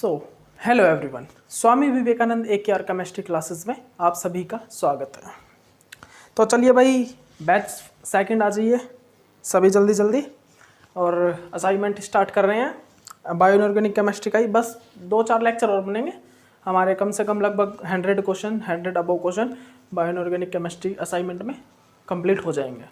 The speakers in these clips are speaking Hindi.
So hello everyone, Swami Vivekananda AKR chemistry classes में आप सभी का स्वागत है। तो चलिए भाई, बैच सेकंड आ जाइए सभी जल्दी जल्दी, और असाइनमेंट स्टार्ट कर रहे हैं बायो इनऑर्गेनिक केमिस्ट्री का ही। बस 2-4 लेक्चर और बनेंगे हमारे, कम से कम लगभग 100 question, 100 above question bio inorganic chemistry assignment में कंप्लीट हो जाएंगे।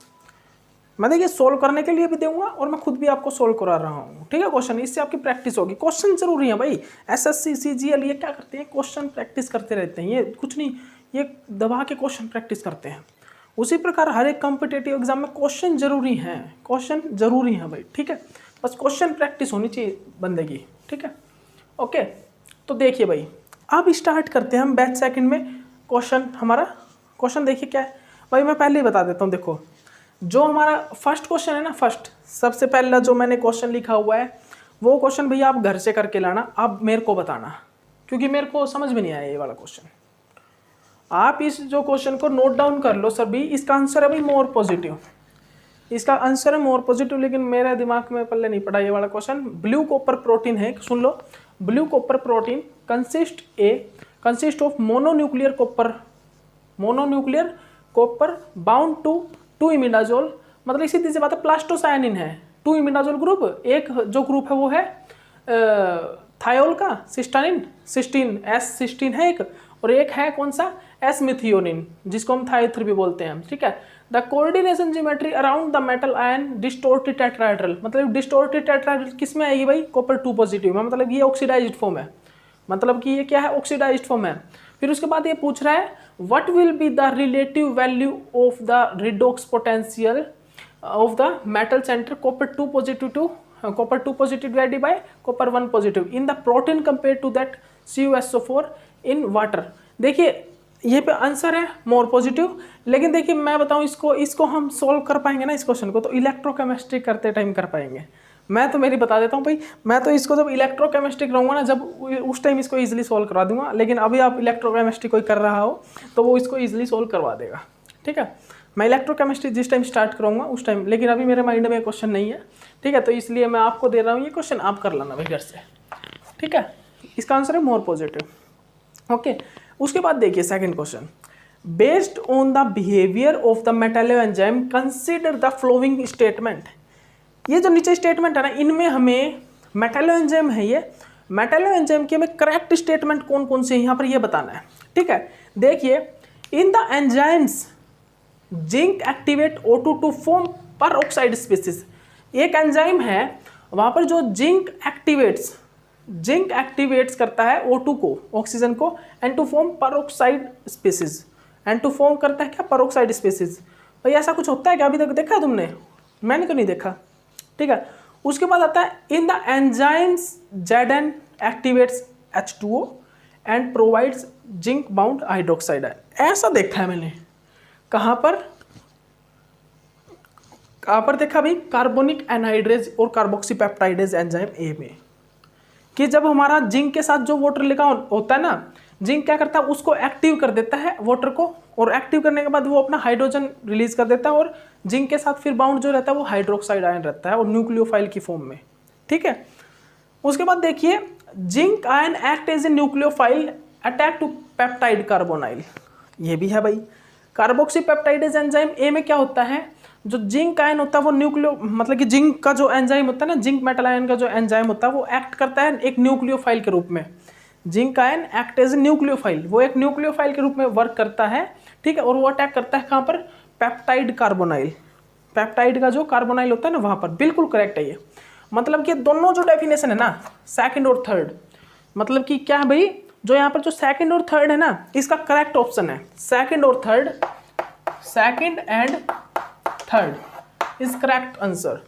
मैं देखिए सोल्व करने के लिए भी दूंगा और मैं खुद भी आपको सोल्व करा रहा हूँ, ठीक है। क्वेश्चन, इससे आपकी प्रैक्टिस होगी। क्वेश्चन जरूरी है भाई। SSC CGL ये क्या करते हैं, क्वेश्चन प्रैक्टिस करते रहते हैं। ये कुछ नहीं, ये दबा के क्वेश्चन प्रैक्टिस करते हैं। उसी प्रकार हर एक कॉम्पिटेटिव एग्जाम में क्वेश्चन जरूरी हैं, क्वेश्चन जरूरी हैं भाई, ठीक है। बस क्वेश्चन प्रैक्टिस होनी चाहिए बंदे की, ठीक है। ओके, तो देखिए भाई, अब स्टार्ट करते हैं हम बैच सेकंड में। क्वेश्चन हमारा, क्वेश्चन देखिए क्या है भाई, मैं पहले ही बता देता हूँ। देखो, जो हमारा फर्स्ट क्वेश्चन है ना, फर्स्ट सबसे पहला जो मैंने क्वेश्चन लिखा हुआ है वो क्वेश्चन भैया आप घर से करके लाना, आप मेरे को बताना, क्योंकि मेरे को समझ में नहीं आया ये वाला क्वेश्चन। आप इस जो क्वेश्चन को नोट डाउन कर लो सभी। इसका आंसर है भाई मोर पॉजिटिव, इसका आंसर है मोर पॉजिटिव, लेकिन मेरे दिमाग में पल्ले नहीं पड़ा ये वाला क्वेश्चन। ब्लू कॉपर प्रोटीन है, सुन लो। Blue copper protein consist of mononuclear copper bound to 2 imidazole, मतलब इसी तरह से बात है, प्लास्टोसायनिन है 2 इमिडाजोल ग्रुप। एक जो ग्रुप है वो है थायोल का सिस्टीन S16 है एक, और एक है कौन सा, S मिथियोनिन, जिसको हम थायोथ्री भी बोलते हैं, ठीक है। The coordination geometry around the metal ion distorted tetrahedral, मतलब डिस्टोर्टेड टेट्राहेड्रल किस में आएगी भाई, कॉपर 2 पॉजिटिव में, मतलब ये ऑक्सीडाइज्ड फॉर्म है, मतलब कि ये क्या है, ऑक्सीडाइज्ड फॉर्म है। फिर उसके बाद ये पूछ रहा है what will be the relative value of the redox potential of the metal centre copper 2 positive to copper 2 positive divided by copper 1 positive in the protein compare to that CuSO4 in water. देखिए ये पे आंसर है मोर पॉजिटिव, लेकिन देखिए मैं बताऊं, इसको हम सोल्व कर पाएंगे ना इस क्वेश्चन को, तो इलेक्ट्रोकेमिस्ट्री करते टाइम कर पाएंगे। मैं तो मेरी बता देता हूँ भाई, मैं तो इसको जब इलेक्ट्रोकेमिस्ट्री कराऊंगा ना, जब उस टाइम इसको इजीली सोल्व करवा दूंगा। लेकिन अभी आप इलेक्ट्रोकेमिस्ट्री कोई कर रहा हो तो वो इसको इजीली सोल्व करवा देगा, ठीक है। मैं इलेक्ट्रोकेमिस्ट्री जिस टाइम स्टार्ट करूँगा उस टाइम, लेकिन अभी मेरे माइंड में क्वेश्चन नहीं है, ठीक है। तो इसलिए मैं आपको दे रहा हूँ ये क्वेश्चन, आप कर लेना भाई घर से, ठीक है। इसका आंसर है मोर पॉजिटिव। ओके, उसके बाद देखिए second question, based on the behaviour of the metalloenzyme consider the following statement. ये जो नीचे स्टेटमेंट है ना, इनमें हमें मेटालोएंजाइम है, ये मेटालोएंजाइम की हमें करेक्ट स्टेटमेंट कौन कौन से यहाँ पर ये बताना है, ठीक है। देखिए, in the enzymes zinc activate O2 to form peroxide species. एक एंजाइम है वहाँ पर जो जिंक एक्टिवेट्स करता है O2 को, ऑक्सीजन को, and to form peroxide species, and to form करता है क्या, पर ऑक्साइड स्पीसीज। भाई ऐसा कुछ होता है क्या, अभी तक देखा है तुमने? मैंने तो नहीं देखा, ठीक है। उसके बाद आता है इन the enzymes Zn activates H2O and provides zinc bound hydroxide. ऐसा देखा है मैंने, कहाँ पर देखा भाई, कार्बोनिक एनहाइड्रेज और कार्बोक्सीपेप्टाइडेज एंजाइम A में, कि जब हमारा जिंक के साथ जो वाटर लिखा होता है ना, जिंक क्या करता है, उसको एक्टिव कर देता है वाटर को, और एक्टिव करने के बाद वो अपना हाइड्रोजन रिलीज कर देता है, और जिंक के साथ फिर बाउंड जो रहता है वो हाइड्रोक्साइड आयन रहता है, और न्यूक्लियोफाइल की फॉर्म में, ठीक है। उसके बाद देखिए, zinc ion act as a nucleophile attack to peptide carbonyl, ये भी है भाई। कार्बोक्सीपेप्टाइडेज एंजाइम A में क्या होता है, जो जिंक आयन होता है वो मतलब कि जिंक का जो एंजाइम होता है ना, जिंक मेटल आयन का जो एंजाइम होता है वो एक्ट करता है एक न्यूक्लियोफाइल के रूप में। Zinc ion act as a nucleophile, वो एक न्यूक्लियोफाइल के रूप में वर्क करता है, ठीक है। और वो अटैक करता है कहाँ पर, पेप्टाइड कार्बोनाइल, पेप्टाइड का जो कार्बोनाइल होता है ना वहाँ पर। बिल्कुल करेक्ट है ये, मतलब कि दोनों जो डेफिनेशन है ना, सेकंड और थर्ड, मतलब कि क्या है भाई, जो यहाँ पर जो सेकंड और थर्ड है ना, इसका करेक्ट ऑप्शन है सेकंड और third, second and third is correct answer.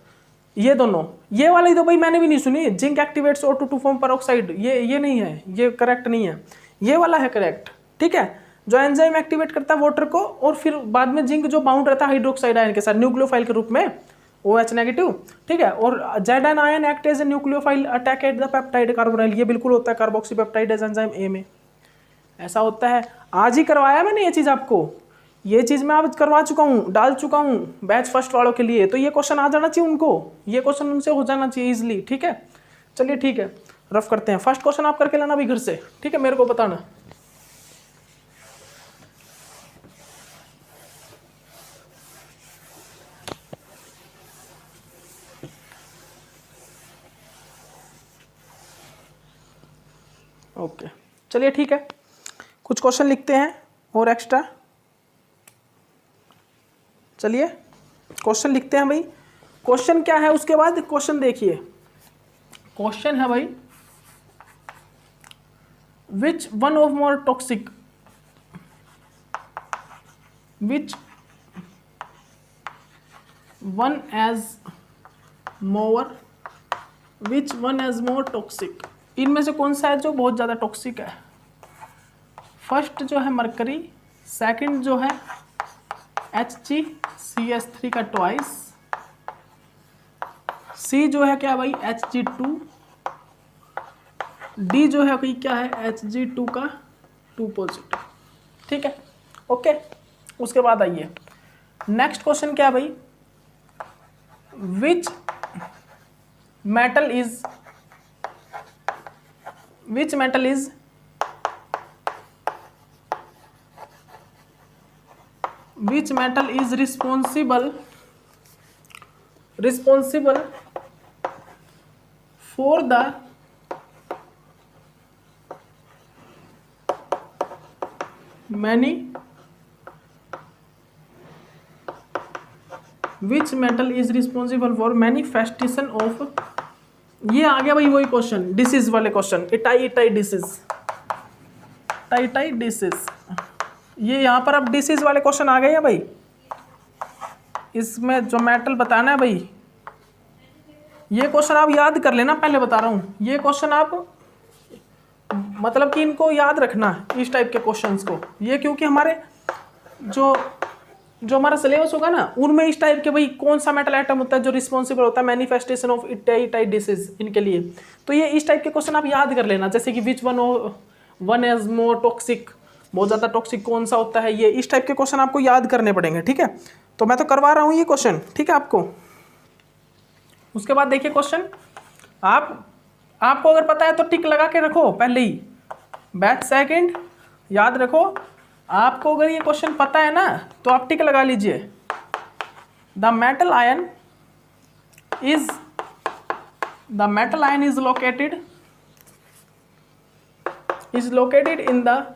ये दोनों, ये वाली तो भाई मैंने भी नहीं सुनी, zinc activates O2 to form peroxide, ये नहीं है, ये करेक्ट नहीं है, ये वाला है करेक्ट, ठीक है। जो एंजाइम एक्टिवेट करता है वाटर को, और फिर बाद में जिंक जो बाउंड रहता है हाइड्रोक्साइड आयन के साथ न्यूक्लियोफाइल के रूप में, OH नेगेटिव, ठीक है। और Zn ion act as a nucleophile attack at the peptide carbonyl, ये बिल्कुल होता है कार्बोक्सीपेप्टाइडेज एंजाइम A में, ऐसा होता है। आज ही करवाया मैंने ये चीज़ आपको, ये चीज़ मैं आज करवा चुका हूँ, डाल चुका हूँ बैच फर्स्ट वालों के लिए, तो ये क्वेश्चन आ जाना चाहिए उनको, ये क्वेश्चन उनसे हो जाना चाहिए इजीली, ठीक है। चलिए ठीक है, रफ करते हैं। फर्स्ट क्वेश्चन आप करके लाना भी घर से, ठीक है, मेरे को बताना। ओके चलिए ठीक है, कुछ क्वेश्चन लिखते हैं और एक्स्ट्रा। चलिए क्वेश्चन लिखते हैं भाई। क्वेश्चन क्या है उसके बाद क्वेश्चन देखिए। क्वेश्चन है भाई, which one of more toxic, which one as more, which one as more toxic, इनमें से कौन सा है जो बहुत ज़्यादा टॉक्सिक है? फर्स्ट जो है मरकरी, सेकंड जो है HgCH3 का ट्वाइस, सी जो है क्या भाई Hg2, डी जो है भाई क्या है Hg2 का 2 पॉजिटिव, ठीक है ओके। उसके बाद आइए नेक्स्ट क्वेश्चन क्या है भाई, विच metal is, which metal is responsible for the many, which metal is responsible for manifestation of, ये आ गया भाई वही क्वेश्चन, डिसीज वाले question, itai disease, tie disease, ये यहाँ पर अब डिसीज वाले क्वेश्चन आ गए हैं भाई। इसमें जो मेटल बताना है भाई, ये क्वेश्चन आप याद कर लेना, पहले बता रहा हूँ, ये क्वेश्चन आप मतलब कि इनको याद रखना, इस टाइप के क्वेश्चंस को, ये क्योंकि हमारे जो हमारा सिलेबस होगा ना, उनमें इस टाइप के भाई कौन सा मेटल आइटम होता है जो रिस्पॉन्सिबल होता है मैनिफेस्टेशन ऑफ इटाई डिसीज, इनके लिए। तो ये इस टाइप के क्वेश्चन आप याद कर लेना, जैसे कि which one is more toxic, बहुत ज़्यादा टॉक्सिक कौन सा होता है, ये इस टाइप के क्वेश्चन आपको याद करने पड़ेंगे, ठीक है। तो मैं तो करवा रहा हूँ ये क्वेश्चन, ठीक है आपको। उसके बाद देखिए क्वेश्चन, आपको अगर पता है तो टिक लगा के रखो पहले ही, बैच सेकेंड याद रखो। आपको अगर ये क्वेश्चन पता है ना तो आप टिक लगा लीजिए। The metal ion is located in the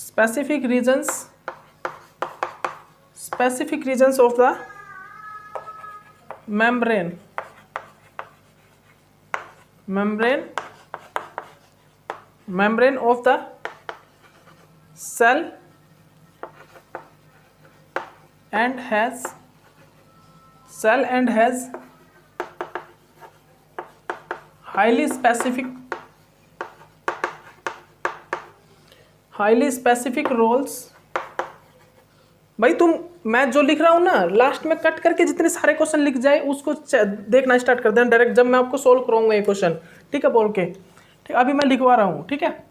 specific regions of the membrane of the cell and has highly specific roles। भाई मैं जो लिख रहा हूँ ना, लास्ट में कट करके जितने सारे क्वेश्चन लिख जाए उसको देखना स्टार्ट कर देना डायरेक्ट, जब मैं आपको सोल्व कराऊंगा ये क्वेश्चन, ठीक है, बोल के, ठीक। अभी मैं लिखवा रहा हूँ, ठीक है।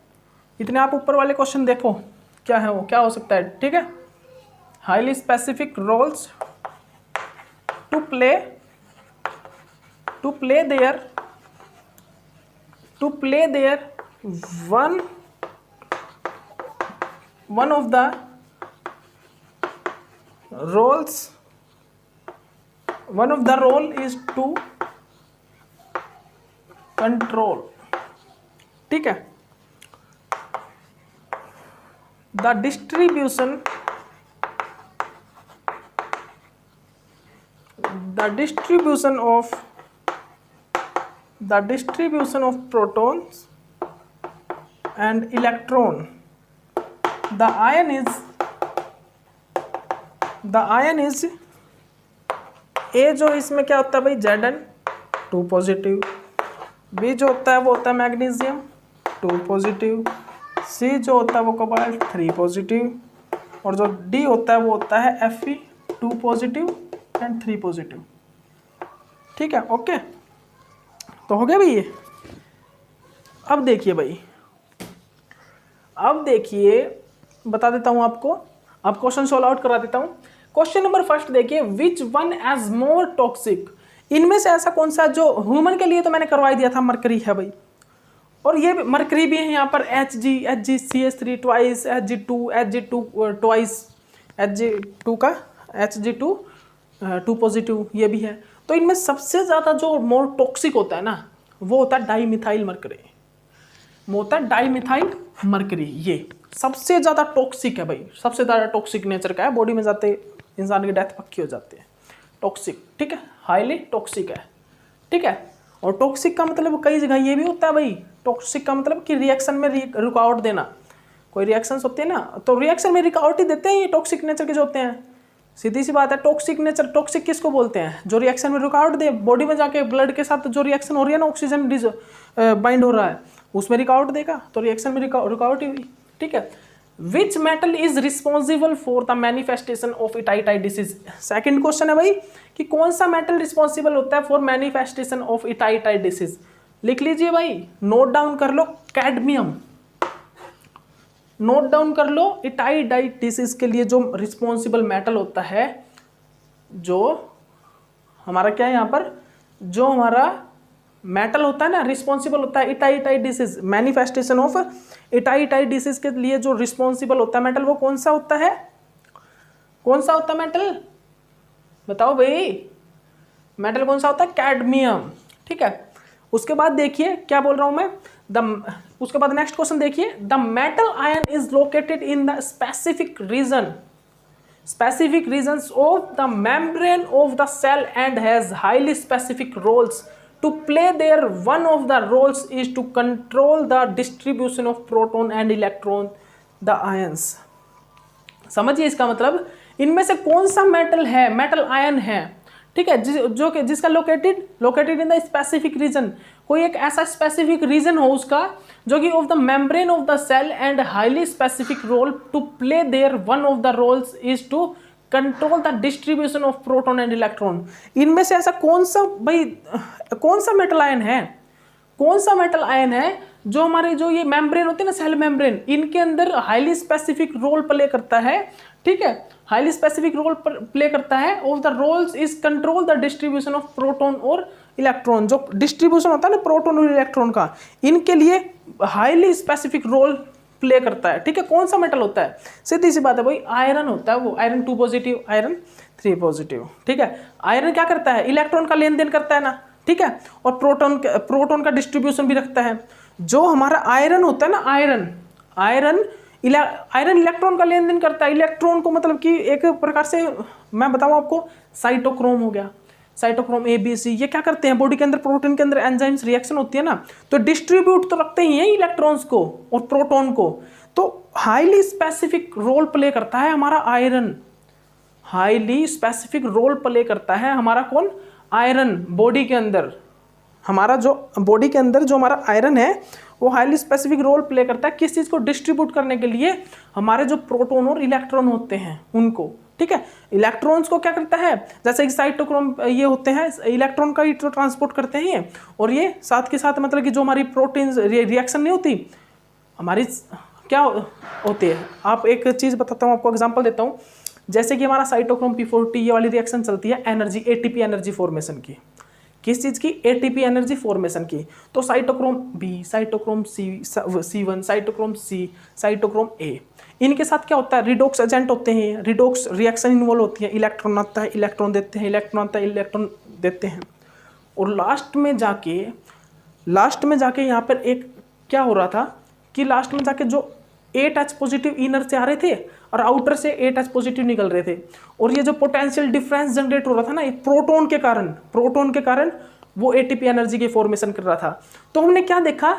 इतने आप ऊपर वाले क्वेश्चन देखो क्या है, वो क्या हो सकता है, ठीक है। Highly specific roles to play there one of the role is to control, ठीक है, the distribution of protons and electron। The ion is A जो इसमें क्या होता है भाई Zn 2 पॉजिटिव, B जो होता है वो होता है मैग्नीशियम 2 पॉजिटिव, C जो होता है वो कोबाल्ट 3 पॉजिटिव, और जो D होता है वो होता है Fe 2 पॉजिटिव एंड 3 पॉजिटिव, ठीक है ओके। तो हो गया भाई ये। अब देखिए बता देता हूँ आपको, अब क्वेश्चन सॉल्व आउट करा देता हूँ। क्वेश्चन नंबर फर्स्ट देखिए, which one as more toxic, इनमें से ऐसा कौन सा जो ह्यूमन के लिए तो मैंने करवा दिया था, मरकरी है भाई, और ये मरकरी भी है यहाँ पर HgCH3 twice, Hg2 twice, Hg2 का Hg2 2 पॉजिटिव ये भी है। तो इनमें सबसे ज़्यादा जो मोर टॉक्सिक होता है ना वो होता है डाईमिथाइल मरकरी, वो होता है डाईमिथाइल मरकरी, ये सबसे ज़्यादा टॉक्सिक है भाई, सबसे ज़्यादा टॉक्सिक नेचर का है, बॉडी में जाते इंसान की डेथ पक्की हो जाती है, टॉक्सिक, ठीक है, हाईली टॉक्सिक है, ठीक है। और टॉक्सिक का मतलब कई जगह ये भी होता है भाई, टॉक्सिक का मतलब कि रिएक्शन में रुकावट देना, कोई रिएक्शंस होते हैं ना तो रिएक्शन में रुकावट ही देते हैं, ये टॉक्सिक नेचर के जो होते हैं, सीधी सी बात है। टॉक्सिक नेचर, टॉक्सिक किसको बोलते हैं, जो रिएक्शन में रुकावट दे, बॉडी में जाके ब्लड के साथ जो रिएक्शन हो रही है ना, ऑक्सीजन बाइंड हो रहा है उसमें रुकावट देगा, तो रिएक्शन में रुकावट ही हुई, ठीक है। Which metal is responsible for the manifestation of itai itai disease, second question है भाई कि कौन सा मेटल रिस्पॉन्सिबल होता है for manifestation of itai itai disease, लिख लीजिए भाई, नोट डाउन कर लो, कैडमियम, नोट डाउन कर लो, इटाइटाई डिसीज के लिए जो रिस्पॉन्सिबल मेटल होता है, जो हमारा क्या है यहाँ पर, जो हमारा मेटल होता है ना रिस्पॉन्सिबल होता है इटाइटाई disease, manifestation of itai itai disease के लिए जो रिस्पॉन्सिबल होता है मेटल, वो कौन सा होता है, कौन सा होता है मेटल, बताओ भाई, मेटल कौन सा होता है, कैडमियम, ठीक है। उसके बाद देखिए क्या बोल रहा हूं मैं, उसके बाद नेक्स्ट क्वेश्चन देखिए, the metal ion is located in the specific region, specific regions of the membrane of the cell and has highly specific roles to play there. One of the roles is to control the distribution of proton and electron, the ions. समझिए इसका मतलब, इनमें से कौन सा मेटल है, मेटल आयन है, ठीक है, जो कि जिसका located in the specific region, कोई एक ऐसा स्पेसिफिक रीजन हो उसका जो कि of the membrane of the cell and highly specific role to play there, one of the roles is to control the distribution of proton and electron. इनमें से ऐसा कौन सा भाई, कौन सा मेटल आयन है, कौन सा मेटल आयन है जो हमारे जो ये मेम्ब्रेन होते हैं ना, सेल मेम्ब्रेन, इनके अंदर हाईली स्पेसिफिक रोल प्ले करता है, ठीक है, हाईली स्पेसिफिक रोल प्ले करता है, of the roles is control the distribution of proton और इलेक्ट्रॉन, जो डिस्ट्रीब्यूशन होता है ना प्रोटॉन और इलेक्ट्रॉन का, इनके लिए हाईली स्पेसिफिक रोल प्ले करता है, ठीक है। कौन सा मेटल होता है, सीधी सी बात है भाई, आयरन होता है, वो आयरन 2 पॉजिटिव, आयरन 3 पॉजिटिव, ठीक है। आयरन क्या करता है, इलेक्ट्रॉन का लेन देन करता है ना, ठीक है, और प्रोटॉन का डिस्ट्रीब्यूशन भी रखता है। जो हमारा आयरन होता है ना, आयरन इलेक्ट्रॉन का लेन देन करता है, इलेक्ट्रॉन को मतलब कि एक प्रकार से मैं बताऊं आपको, साइटोक्रोम हो गया, साइटोक्रोम A B C, ये क्या करते हैं बॉडी के अंदर, प्रोटीन के अंदर एंजाइम्स रिएक्शन होती है ना, तो डिस्ट्रीब्यूट तो रखते ही हैं इलेक्ट्रॉन्स को और प्रोटॉन को, तो हाईली स्पेसिफिक रोल प्ले करता है हमारा iron, highly specific role play करता है हमारा कौन, आयरन, बॉडी के अंदर, हमारा जो बॉडी के अंदर जो हमारा आयरन है वो हाईली स्पेसिफिक रोल प्ले करता है, किस चीज़ को डिस्ट्रीब्यूट करने के लिए, हमारे जो प्रोटॉन और इलेक्ट्रॉन होते हैं उनको, ठीक है। इलेक्ट्रॉन्स को क्या करता है, जैसे कि साइटोक्रोम ये होते हैं, इलेक्ट्रॉन का ही तो ट्रांसपोर्ट करते हैं, और ये साथ के साथ मतलब कि जो हमारी प्रोटीन रिएक्शन नहीं होती हमारी, क्या होती है, आप एक चीज़ बताता हूँ आपको, एग्जांपल देता हूँ, जैसे कि हमारा साइटोक्रोम P40 ये वाली रिएक्शन चलती है एनर्जी, ATP एनर्जी फॉर्मेशन की, किस चीज़ की, ATP एनर्जी फॉर्मेशन की, तो cytochrome B, cytochrome C1, cytochrome C, cytochrome A, इनके साथ क्या होता है, रिडॉक्स एजेंट होते हैं, रिडॉक्स रिएक्शन इन्वॉल्व होती है, इलेक्ट्रॉन आता है, इलेक्ट्रॉन देते हैं, इलेक्ट्रॉन आता है, इलेक्ट्रॉन देते हैं, और लास्ट में जाके यहाँ पर एक क्या हो रहा था कि लास्ट में जाके जो 8H पॉजिटिव इनर से आ रहे थे और आउटर से 8H पॉजिटिव निकल रहे थे, और ये जो पोटेंशियल डिफरेंस जनरेट हो रहा था ना, प्रोटॉन के कारण वो ATP एनर्जी की फॉर्मेशन कर रहा था। तो हमने क्या देखा,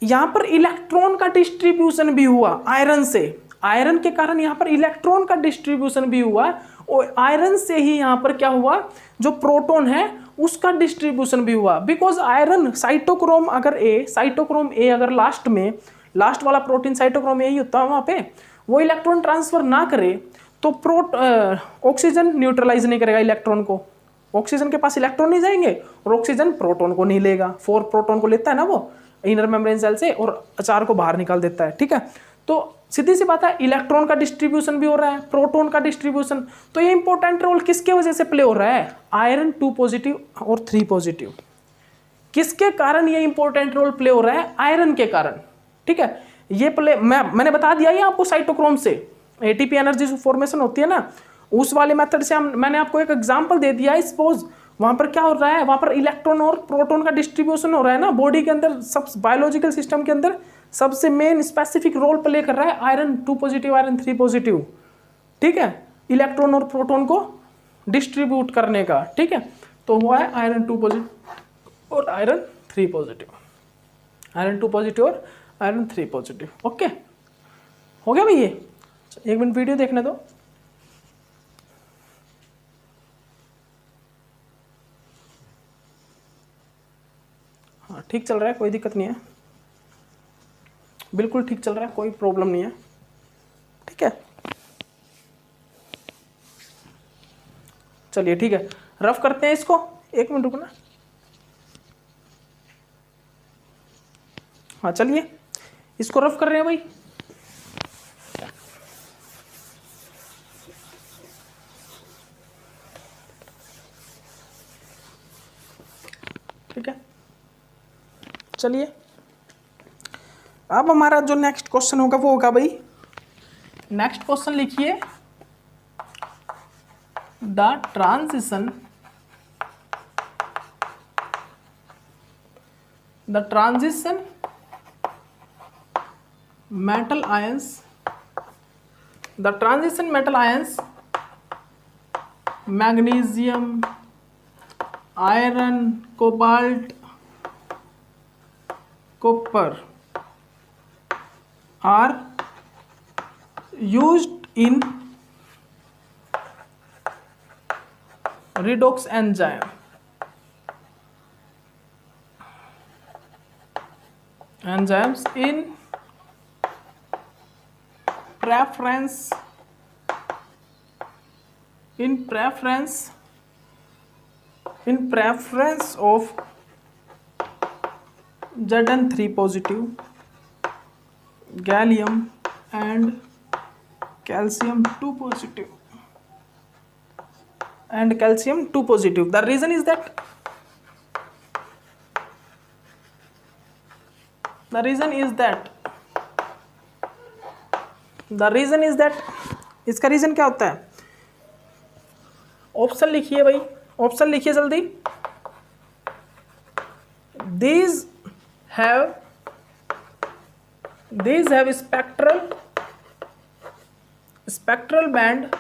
यहाँ पर इलेक्ट्रॉन का डिस्ट्रीब्यूशन भी हुआ आयरन से, आयरन के कारण यहाँ पर इलेक्ट्रॉन का डिस्ट्रीब्यूशन भी हुआ, और आयरन से ही यहाँ पर क्या हुआ, जो प्रोटॉन है उसका डिस्ट्रीब्यूशन भी हुआ, बिकॉज आयरन साइटोक्रोम A अगर लास्ट वाला प्रोटीन साइटोक्रोम A ही होता है, वहाँ पे वो इलेक्ट्रॉन ट्रांसफर ना करे तो ऑक्सीजन न्यूट्रलाइज नहीं करेगा इलेक्ट्रॉन को, ऑक्सीजन के पास इलेक्ट्रॉन नहीं जाएंगे और ऑक्सीजन प्रोटॉन को नहीं लेगा, 4 प्रोटॉन को लेता है ना वो इनर मेम्ब्रेन सेल से और 4 को बाहर निकाल देता है, ठीक है। तो सीधी सी बात है, इलेक्ट्रॉन का डिस्ट्रीब्यूशन भी हो रहा है, प्रोटॉन का डिस्ट्रीब्यूशन। तो ये इंपॉर्टेंट रोल किसके वजह से प्ले हो रहा है? आयरन 2 पॉजिटिव और 3 पॉजिटिव। किसके कारण ये इंपॉर्टेंट रोल प्ले हो रहा है? आयरन के कारण। ठीक है, ये मैंने बता दिया ये आपको साइटोक्रोम से एटीपी एनर्जी फॉर्मेशन होती है ना, उस वाले मेथड से मैंने आपको एक एग्जांपल दे दिया है। सपोज वहां पर क्या हो रहा है, वहां पर इलेक्ट्रॉन और प्रोटॉन का डिस्ट्रीब्यूशन हो रहा है ना बॉडी के अंदर, सब बायोलॉजिकल सिस्टम के अंदर सबसे मेन स्पेसिफिक रोल प्ले कर रहा है आयरन 2 पॉजिटिव, आयरन 3 पॉजिटिव। ठीक है, इलेक्ट्रॉन और प्रोटॉन को डिस्ट्रीब्यूट करने का। ठीक है, तो हुआ है आयरन 2 पॉजिटिव और आयरन 3 पॉजिटिव, आयरन 2 पॉजिटिव और आयरन 3 पॉजिटिव। ओके, हो गया भाई ये? एक मिनट वीडियो देखने दो। हाँ, ठीक चल रहा है, कोई दिक्कत नहीं है, बिल्कुल ठीक चल रहा है, कोई प्रॉब्लम नहीं है। ठीक है, चलिए ठीक है, रफ करते हैं इसको। एक मिनट रुकना। हाँ चलिए, इसको रफ कर रहे हैं भाई। ठीक है, चलिए अब हमारा जो नेक्स्ट क्वेश्चन होगा वो होगा भाई, नेक्स्ट क्वेश्चन लिखिए, the transition metal ions magnesium, iron, cobalt, copper are used in redox enzyme enzymes in preference of Zn3 positive, gallium and calcium 2 positive, The reason is that इसका रीजन क्या होता है? ऑप्शन लिखिए भाई, ऑप्शन लिखिए जल्दी। These have spectral band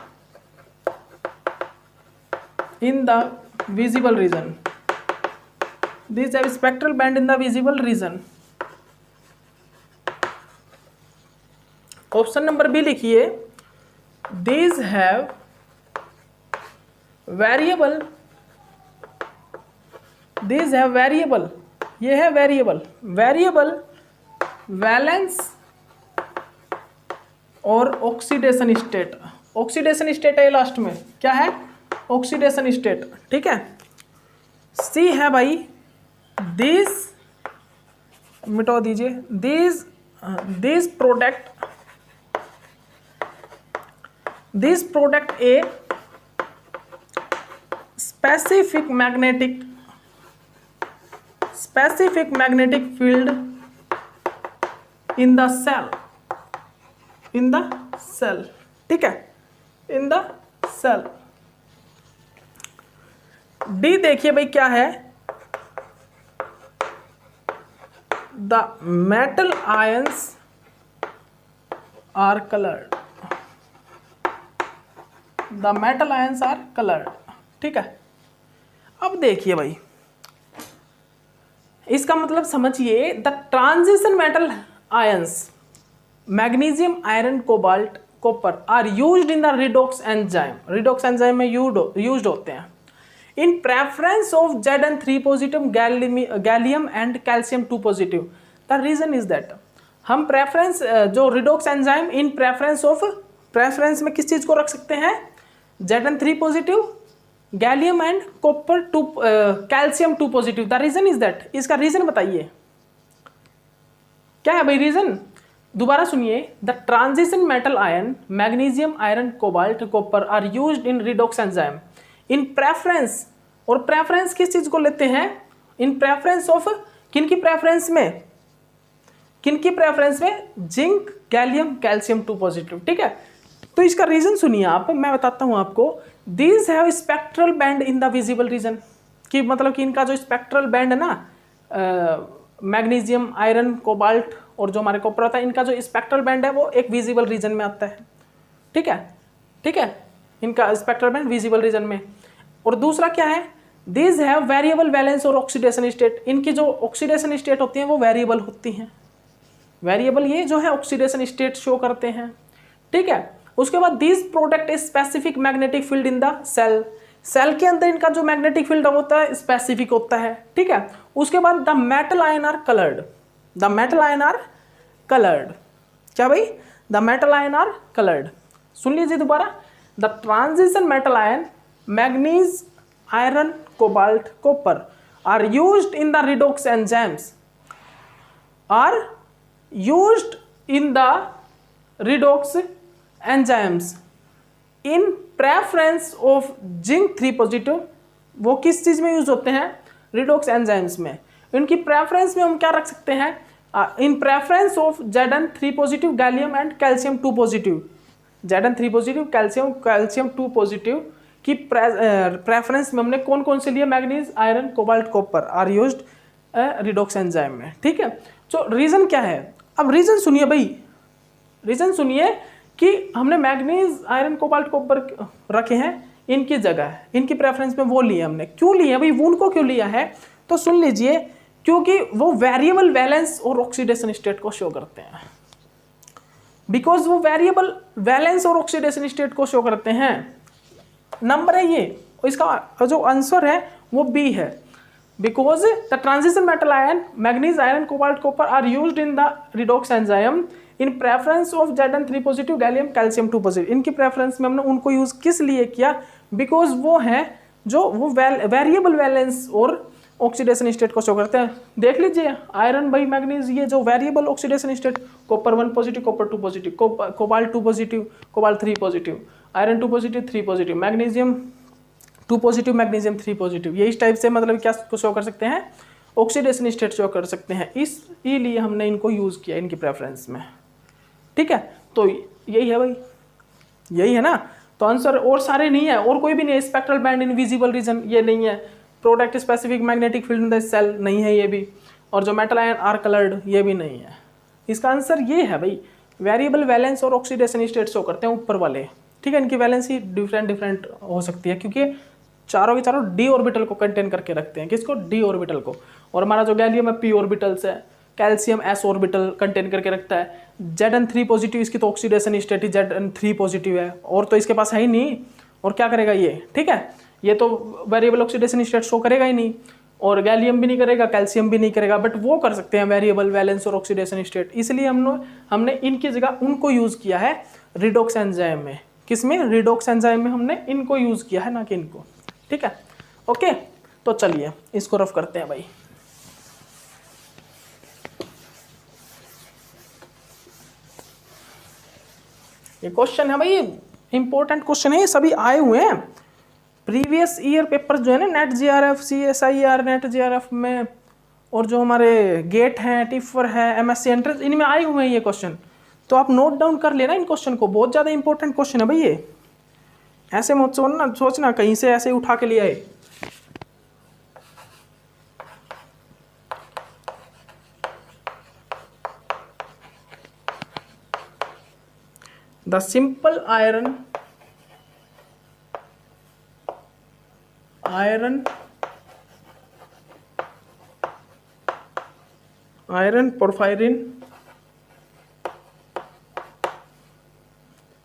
in the visible region. These have spectral band in the visible region. Option number B लिखिए, these have variable, ये है वेरिएबल वैलेंस और ऑक्सीडेशन स्टेट है लास्ट में, क्या है? Oxidation state. ठीक है, सी है भाई, दिस मिटा दीजिए, this product a specific magnetic field in the cell, ठीक है, in the cell। डी देखिए भाई क्या है, the metal ions are colored, ठीक है। अब देखिए भाई, इसका मतलब समझिए, the transition metal ions magnesium, iron, cobalt, copper are used in the redox enzyme में यूज्ड होते हैं in preference of Zn3 positive, gallium and calcium 2 positive. The reason is that, हम प्रेफरेंस जो रिडॉक्स एंजाइम इन प्रेफरेंस में किस चीज को रख सकते हैं? Zn3 positive, gallium and copper 2, calcium 2 positive. The reason is that, इसका रीजन बताइए क्या है भाई रीजन? दोबारा सुनिए, the transition metal ion magnesium iron cobalt copper are used in redox enzyme in preference, और प्रेफरेंस किस चीज को लेते हैं, इन प्रेफरेंस ऑफ, किन की प्रेफरेंस में, किन की प्रेफरेंस में, जिंक गैलियम कैल्शियम 2 पॉजिटिव। ठीक है, तो इसका रीजन सुनिए आप, मैं बताता हूं आपको। These have spectral band in the visible region, कि मतलब कि इनका जो स्पेक्ट्रल बैंड है ना, मैग्नीशियम आयरन कोबाल्ट और जो हमारे कॉपर होता है, इनका जो स्पेक्ट्रल बैंड है वो एक विजिबल रीजन में आता है। ठीक है, ठीक है, इनका स्पेक्ट्रल बैंड विजिबल रीजन में। और दूसरा क्या है, दीज हैव वेरिएबल वैलेंस और ऑक्सीडेशन स्टेट, इनकी जो ऑक्सीडेशन स्टेट होती है वो वेरिएबल होती हैं, वेरिएबल ये जो है ऑक्सीडेशन स्टेट शो करते हैं। ठीक है, उसके बाद these product specific magnetic field in the cell, cell के अंदर इनका जो मैग्नेटिक फील्ड होता है स्पेसिफिक होता है। ठीक है, उसके बाद the metal ion are coloured, the metal ion are coloured, क्या भाई, the metal ion are coloured. सुन लीजिए दोबारा, the transition metal ion manganese iron cobalt copper are used in the redox enzymes, are used in the redox enzymes in preference of zinc 3 positive. वो किस चीज में यूज होते हैं, रिडॉक्स एंजाइम्स में। इनकी प्रेफरेंस में हम क्या रख सकते हैं, in preference of Zn3 positive gallium and calcium 2 positive, Zn3 positive calcium 2 positive की प्रेफरेंस में हमने कौन कौन से लिए, manganese iron cobalt copper are used redox enzyme में। ठीक है, तो रीजन क्या है, अब रीजन सुनिए भाई, रीजन सुनिए कि हमने मैग्नीज आयरन कोबाल्ट कॉपर रखे हैं इनकी जगह, इनकी प्रेफरेंस में वो लिए हमने, क्यों लिए भाई, वो उनको क्यों लिया है, तो सुन लीजिए, क्योंकि वो वेरिएबल वैलेंस और ऑक्सीडेशन स्टेट को शो करते हैं, बिकॉज वो वेरिएबल वैलेंस और ऑक्सीडेशन स्टेट को शो करते हैं। नंबर है ये, इसका जो आंसर है वो बी है, because the transition metal ion manganese iron cobalt copper are used in the redox enzyme in preference of Zn3 positive gallium calcium 2 positive. इनकी प्रेफरेंस में हमने उनको यूज किस लिए किया, बिकॉज वो हैं जो वो वेरिएबल वैलेंस और ऑक्सीडेशन स्टेट को शो करते हैं। देख लीजिए, आयरन भाई मैग्नीज, ये जो variable oxidation state, copper 1 positive copper 2 positive, cobalt 2 positive cobalt 3 positive, iron 2 positive 3 positive, magnesium 2 positive magnesium 3 positive, ये इस टाइप से मतलब क्या शो कर सकते हैं, ऑक्सीडेशन स्टेट शो कर सकते हैं, इसलिए हमने इनको यूज किया इनकी प्रेफरेंस में। ठीक है, तो यही है भाई, यही है ना, तो आंसर और सारे नहीं है, और कोई भी नहीं है, spectral band in visible region ये नहीं है, product specific magnetic field in the cell नहीं है ये भी, और जो मेटल आयन आर कलर्ड ये भी नहीं है। इसका आंसर ये है भाई, वेरिएबल वैलेंस और ऑक्सीडेशन स्टेट शो करते हैं ऊपर वाले। ठीक है, इनकी वैलेंस ही डिफरेंट हो सकती है, क्योंकि चारों के चारों डी ऑर्बिटल को कंटेन करके रखते हैं, किसको, डी ऑर्बिटल को, और हमारा जो गैलियम है पी ऑर्बिटल्स है, कैल्शियम एस ऑर्बिटल कंटेन करके रखता है, Zn3 पॉजिटिव इसकी तो ऑक्सीडेशन स्टेट ही Zn3 पॉजिटिव है, और तो इसके पास है ही नहीं, और क्या करेगा ये, ठीक है, ये तो वेरिएबल ऑक्सीडेशन स्टेट शो करेगा ही नहीं, और गैलियम भी नहीं करेगा, कैल्शियम भी नहीं करेगा, बट वो कर सकते हैं वेरिएबल वैलेंस और ऑक्सीडेशन स्टेट, इसलिए हमने इनकी जगह उनको यूज किया है रिडॉक्स एंजाइम में। किसमें, रिडॉक्स एंजाइम में हमने इनको यूज किया है, ना कि इनको। ठीक है, ओके, तो चलिए इसको रफ करते हैं भाई। ये क्वेश्चन है भाई, इंपॉर्टेंट क्वेश्चन है, ये सभी आए हुए हैं प्रीवियस ईयर पेपर जो है ना, net GRF, CSIR net GRF में, और जो हमारे गेट हैं, टिफर है, MSc एंट्रेंस, इनमें आए हुए हैं ये क्वेश्चन, तो आप नोट डाउन कर लेना इन क्वेश्चन को, बहुत ज़्यादा इंपॉर्टेंट क्वेश्चन है भाई ये, ऐसे मत सोचना कहीं से ऐसे उठा के लिए आए। The simple iron porphyrin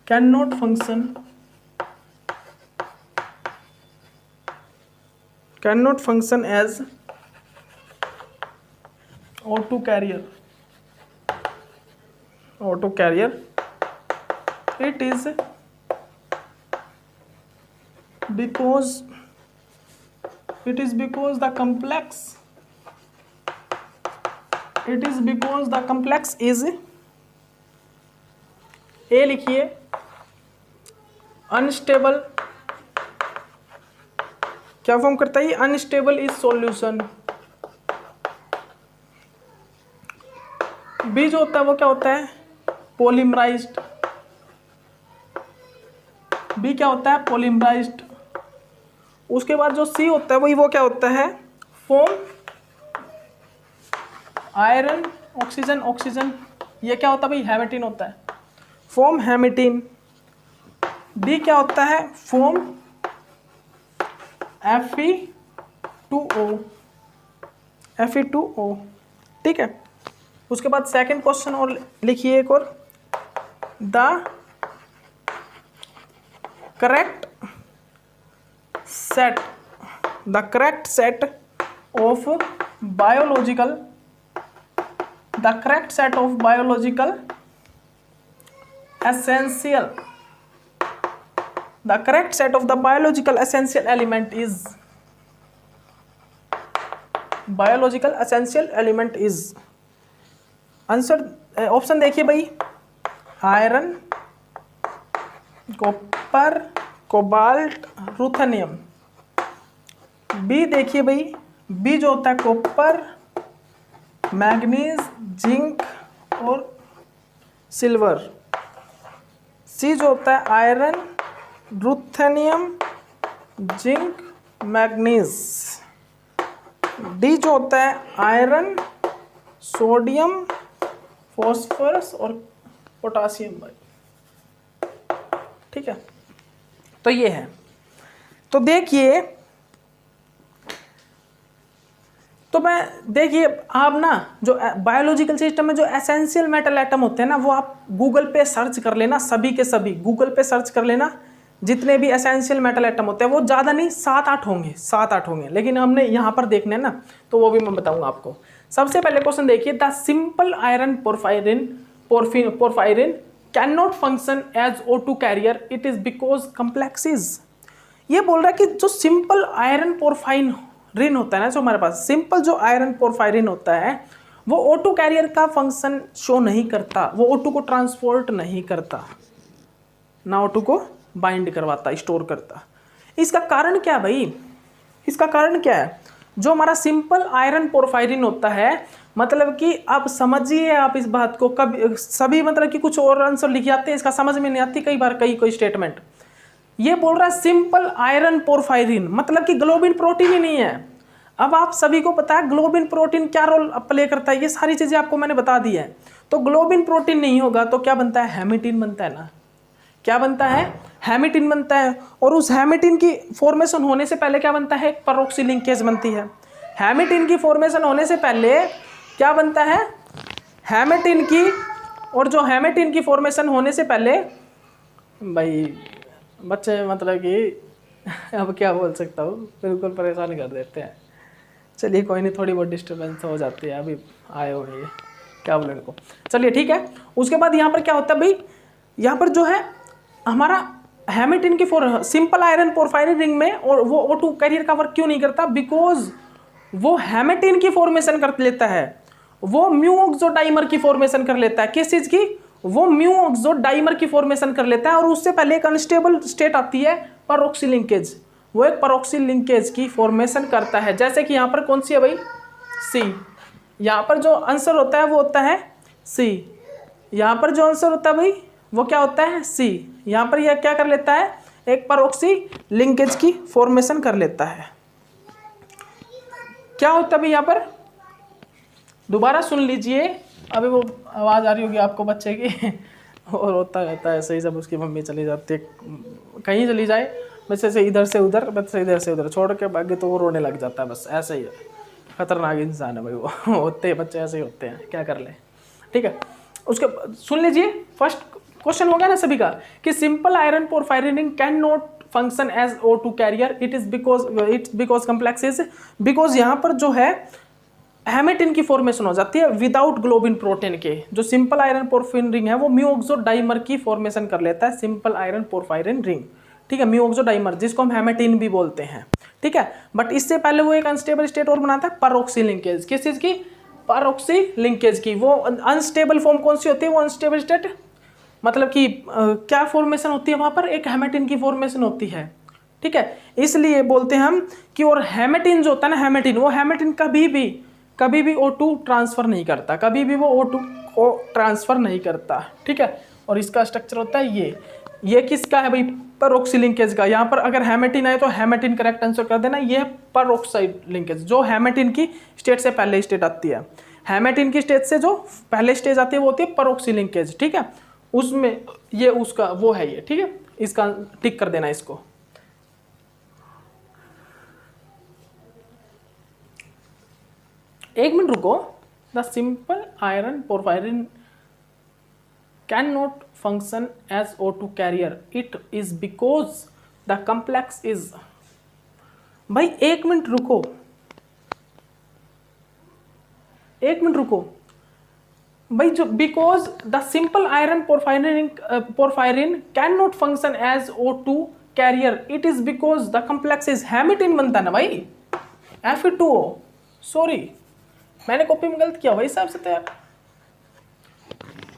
cannot function as autocarrier. It is because the complex is ए लिखिए अनस्टेबल, क्या फॉर्म करता है ये, अनस्टेबल इज सॉल्यूशन। बी जो होता है वो क्या होता है, पॉलीमराइज्ड। बी क्या होता है, पॉलीमराइज्ड। उसके बाद जो सी होता है वही वो क्या होता है, फॉर्म आयरन ऑक्सीजन ऑक्सीजन, ये क्या होता है भाई, हेमेटिन होता है, फॉर्म हेमेटिन। डी क्या होता है, फॉर्म Fe2O, Fe2O, ठीक है। उसके बाद सेकंड क्वेश्चन और लिखिए एक और, the correct set of biological essential, the correct set of the biological essential element is answer option देखिए भाई, iron, copper, cobalt, ruthenium. B देखिए भाई, बी जो होता है कॉपर, मैग्नीज, जिंक और सिल्वर। सी जो होता है iron, ruthenium, zinc, manganese. D जो होता है आयरन, सोडियम, फॉस्फोरस और पोटासियम भाई, ठीक है। तो ये है, तो देखिए, तो मैं देखिए आप ना जो बायोलॉजिकल सिस्टम में जो एसेंशियल मेटल एटम होते हैं ना, वो आप गूगल पे सर्च कर लेना, सभी के सभी गूगल पे सर्च कर लेना, जितने भी एसेंशियल मेटल एटम होते हैं वो ज़्यादा नहीं 7-8 होंगे, 7-8 होंगे, लेकिन हमने यहाँ पर देखने हैं ना, तो वो भी मैं बताऊंगा आपको। सबसे पहले क्वेश्चन देखिए, the simple iron porphyrin can not function as O2 carrier, it is because complexes. ये बोल रहा है कि जो सिंपल आयरन पोरफायरिन होता है ना, जो हमारे पास सिंपल जो आयरन पोरफायरिन होता है, वो O2 कैरियर का फंक्शन शो नहीं करता, वो O2 को ट्रांसपोर्ट नहीं करता, ना O2 को बाइंड करवाता, स्टोर करता। इसका कारण क्या भाई, इसका कारण क्या है, जो हमारा सिंपल आयरन पोरफायरिन होता है, मतलब कि आप समझिए आप इस बात को, कभी सभी मतलब कि कुछ और आंसर लिख जाते हैं, इसका समझ में नहीं आती कई बार कोई स्टेटमेंट। ये बोल रहा है सिंपल आयरन पोरफायरिन, मतलब कि ग्लोबिन प्रोटीन ही नहीं है। अब आप सभी को पता है ग्लोबिन प्रोटीन क्या रोल प्ले करता है, ये सारी चीज़ें आपको मैंने बता दी है। तो ग्लोबिन प्रोटीन नहीं होगा तो क्या बनता है, हेमेटिन बनता है ना, क्या बनता है, हेमेटिन बनता है। और उस हेमेटिन की फॉर्मेशन होने से पहले क्या बनता है, पैरोक्सी लिंकेज बनती है। हेमेटिन की फॉर्मेशन होने से पहले क्या बनता है, हेमेटिन की, और जो हेमेटिन की फॉर्मेशन होने से पहले भाई बच्चे मतलब कि अब क्या बोल सकता हूँ, बिल्कुल परेशान कर देते हैं। चलिए कोई नहीं, थोड़ी बहुत डिस्टर्बेंस हो जाती है, अभी आए हो ये क्या बोले इनको, चलिए ठीक है। उसके बाद यहाँ पर क्या होता है भाई, यहाँ पर जो है हमारा हेमेटिन की सिंपल आयरन पोरफायरिन रिंग में, और वो O2 कैरियर का वर्क क्यों नहीं करता, बिकॉज वो हेमेटिन की फॉर्मेशन कर लेता है, वो म्यू ऑक्सोडाइमर की फॉर्मेशन कर लेता है। किस चीज़ की, वो म्यू ऑक्सोडाइमर की फॉर्मेशन कर लेता है, और उससे पहले एक अनस्टेबल स्टेट आती है पैरोक्सी लिंकेज, वो एक पैरोक्सी लिंकेज की फॉर्मेशन करता है। जैसे कि यहाँ पर कौन सी है भाई, सी। यहाँ पर जो आंसर होता है वो होता है सी, यहाँ पर जो आंसर होता है भाई वो क्या होता है, सी। यहाँ पर यह क्या कर लेता है, एक पैरोक्सी लिंकेज की फॉर्मेशन कर लेता है। क्या होता है भाई यहाँ पर, दोबारा सुन लीजिए, अभी वो आवाज़ आ रही होगी आपको बच्चे की और होता रहता है ऐसे ही, जब उसकी मम्मी चली जाती है कहीं चली जाए, बस ऐसे इधर से उधर, बस इधर से उधर छोड़ के भागे तो वो रोने लग जाता है, बस ऐसे ही है। खतरनाक इंसान है भाई वो होते हैं बच्चे ऐसे ही होते हैं, क्या कर लें, ठीक है। उसके सुन लीजिए, फर्स्ट क्वेश्चन हो गया ना सभी का, कि simple iron porphyrin ring can not function as O2 carrier, it is because complex is, because यहाँ पर जो है हेमेटिन की फॉर्मेशन हो जाती है विदाउट ग्लोबिन प्रोटीन के। जो सिंपल आयरन पोरफायरिन रिंग है वो म्यू ऑक्सोडाइमर की फॉर्मेशन कर लेता है, सिंपल आयरन पोरफायरिन रिंग, ठीक है, म्यू ऑक्सोडाइमर, जिसको हम हेमेटिन भी बोलते हैं, ठीक है। बट इससे पहले वो एक अनस्टेबल स्टेट और बनाता है, पैरोक्सी लिंकेज। किस चीज़ की, पैरोक्सी लिंकेज की। वो अनस्टेबल फॉर्म कौन सी होती है, वो अनस्टेबल स्टेट मतलब कि क्या फॉर्मेशन होती है वहाँ पर, एक हेमेटिन की फॉर्मेशन होती है, ठीक है। इसलिए बोलते हैं हम कि और हेमेटिन जो होता है ना, हेमेटिन, वो हेमेटिन कभी भी O2 ट्रांसफर नहीं करता, कभी भी वो O2 को ट्रांसफर नहीं करता, ठीक है। और इसका स्ट्रक्चर होता है ये किसका है भाई, परऑक्सी लिंकेज का। यहाँ पर अगर हेमेटिन आए तो हेमेटिन करेक्ट आंसर कर देना। ये है परऑक्साइड लिंकेज, जो हेमेटिन की स्टेट से पहले स्टेट आती है। हेमेटिन की स्टेट से जो पहले स्टेज आती है वो होती है परऑक्सी लिंकेज, ठीक है। उसमें ये उसका वो है ये, ठीक है। इसका टिक कर देना इसको। एक मिनट रुको। The simple iron porphyrin can not function as O2 carrier, it is because the complex is. भाई एक मिनट रुको, भाई जो because the simple iron porphyrin can not function as O2 carrier, it is because the complex is haematin बनता है ना भाई, Fe2O। सॉरी मैंने कॉपी में गलत किया भाई साहब से, तो यार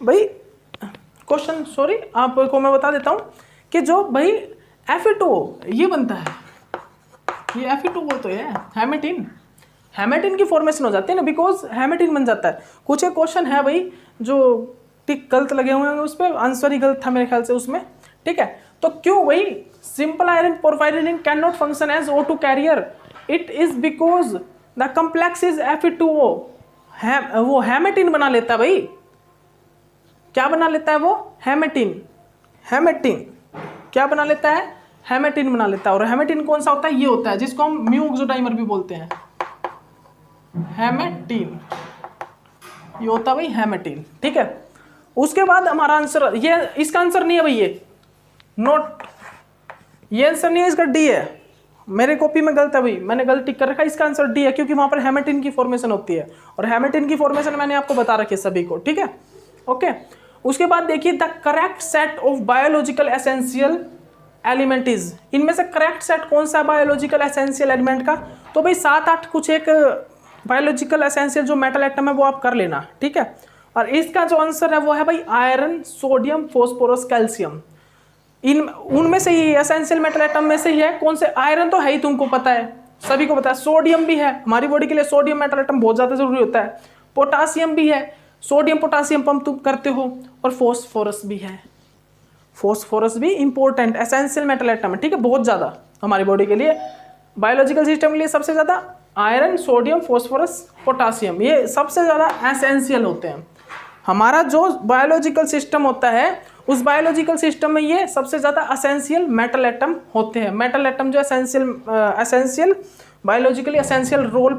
भाई क्वेश्चन, सॉरी आपको मैं बता देता हूं कि जो भाई Fe2O ये बनता है, ये Fe2O तो है हेमेटिन की फॉर्मेशन हो जाती है ना, बिकॉज हेमेटिन बन जाता है। कुछ एक क्वेश्चन है भाई जो टिक गलत लगे हुए हैं, उस पर आंसर ही गलत था मेरे ख्याल से उसमें, ठीक है। तो क्यों भाई simple iron porphyrin can not function as O2 carrier, it is because the complex is Fe2O। वो हेमेटिन बना लेता है भाई, क्या बना लेता है वो, हेमेटिन क्या बना लेता है, हेमेटिन बना लेता है। और हेमेटिन कौन सा होता है, ये होता है जिसको हम म्यू ऑक्सोडाइमर भी बोलते हैं, हेमेटिन, ये होता है भाई हेमेटिन, ठीक है। उसके बाद हमारा आंसर, ये इसका आंसर नहीं है भाई, ये नोट, ये आंसर नहीं है, इसका डी है। मेरे कॉपी में गलत है भाई, मैंने गलत टिक कर रखा है, इसका आंसर डी है, क्योंकि वहां पर हेमेटिन की फॉर्मेशन होती है, और हेमेटिन की फॉर्मेशन मैंने आपको बता रखी है सभी को, ठीक है, ओके। उसके बाद देखिए the correct set of biological essential element is, इनमें से करेक्ट सेट कौन सा है बायोलॉजिकल एसेंशियल एलिमेंट का, तो भाई 7-8 कुछ एक बायोलॉजिकल एसेंशियल जो मेटल एटम है वो आप कर लेना, ठीक है। और इसका जो आंसर है वो है भाई आयरन, सोडियम, फॉस्फोरस, कैल्शियम। इन उनमें से ही एसेंशियल मेटल एटम में से ही है, कौन से, आयरन तो है ही, तुमको पता है, सभी को पता है। सोडियम भी है, हमारी बॉडी के लिए सोडियम मेटल एटम बहुत ज़्यादा जरूरी होता है। पोटासियम भी है, सोडियम पोटासियम पंप तुम करते हो। और फॉस्फोरस भी है, फॉस्फोरस भी इंपॉर्टेंट एसेंशियल मेटल एटम है, ठीक है, बहुत ज़्यादा हमारी बॉडी के लिए, बायोलॉजिकल सिस्टम के लिए सबसे ज़्यादा आयरन, सोडियम, फॉस्फोरस, पोटासियम, ये सबसे ज़्यादा एसेंशियल होते हैं। हमारा जो बायोलॉजिकल सिस्टम होता है उस बायोलॉजिकल सिस्टम में ये सबसे ज़्यादा एसेंशियल मेटल एटम होते हैं। मेटल एटम जो एसेंशियल बायोलॉजिकली एसेंशियल रोल